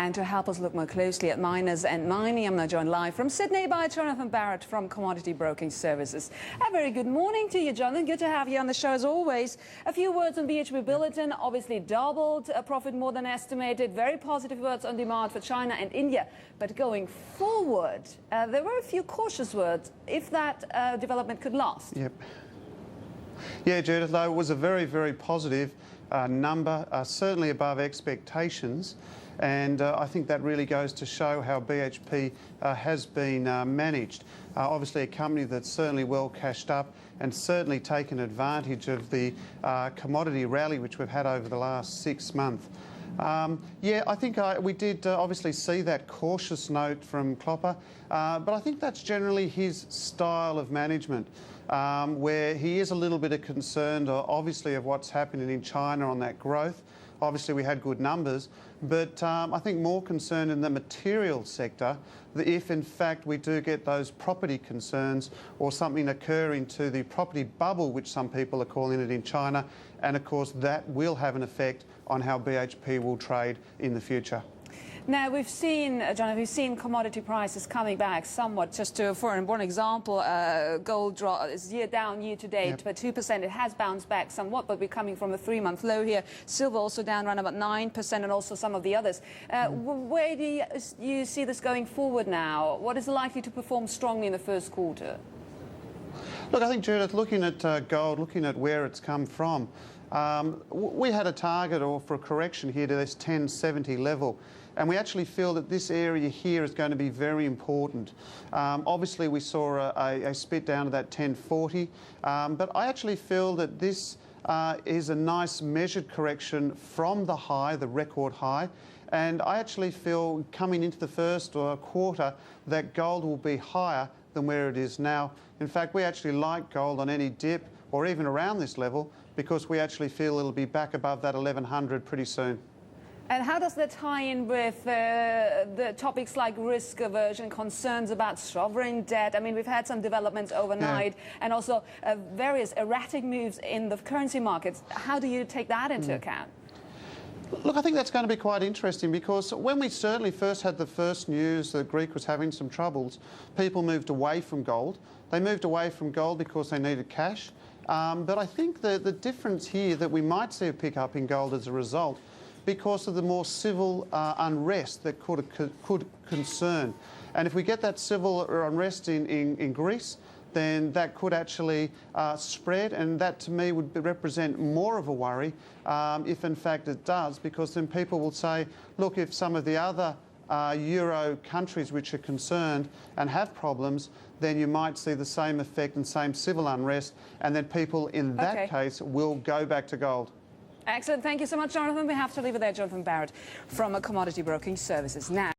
And to help us look more closely at miners and mining, I'm now joined live from Sydney by Jonathan Barratt from Commodity Broking Services. A very good morning to you, Jonathan. Good to have you on the show as always. A few words on BHP Billiton, obviously doubled profit more than estimated. Very positive words on demand for China and India. But going forward, there were a few cautious words if that development could last. Yep. Yeah, Judith, though, it was a very, very positive number, certainly above expectations. And I think that really goes to show how BHP has been managed. Obviously a company that's certainly well cashed up and certainly taken advantage of the commodity rally which we've had over the last 6 months. Yeah, I think we did obviously see that cautious note from Klopper, but I think that's generally his style of management, where he is a little bit concerned, obviously, of what's happening in China on that growth. Obviously, we had good numbers, but I think more concerned in the materials sector, that if in fact we do get those property concerns or something occurring to the property bubble, which some people are calling it in China, and of course that will have an effect on how BHP will trade in the future. Now, we've seen, Jonathan, we've seen commodity prices coming back somewhat. Just for one example, gold is down year to date, yep, but 2%. It has bounced back somewhat, but we're coming from a 3-month low here. Silver also down around about 9%, and also some of the others. Where do you see this going forward now? What is likely to perform strongly in the first quarter? Look, I think, Judith, looking at gold, looking at where it's come from, we had a target for a correction here to this 1070 level. And we actually feel that this area here is going to be very important. Obviously, we saw a spit down to that 1040, but I actually feel that this is a nice measured correction from the high, the record high. And I actually feel coming into the first quarter that gold will be higher than where it is now. In fact, we actually like gold on any dip or even around this level because we actually feel it'll be back above that 1100 pretty soon. And how does that tie in with the topics like risk aversion, concerns about sovereign debt? I mean, we've had some developments overnight, yeah, and also various erratic moves in the currency markets. How do you take that into account? Look, I think that's going to be quite interesting because when we certainly first had the first news that Greek was having some troubles, people moved away from gold. They moved away from gold because they needed cash. But I think the difference here that we might see a pick-up in gold as a result because of the more civil unrest that could concern. And if we get that civil unrest in Greece, then that could actually spread, and that to me would represent more of a worry if in fact it does, because then people will say, look, if some of the other Euro countries which are concerned and have problems, then you might see the same effect and same civil unrest, and then people in that case will go back to gold. Excellent. Thank you so much, Jonathan. We have to leave it there. Jonathan Barratt from Commodity Broking Services. Now.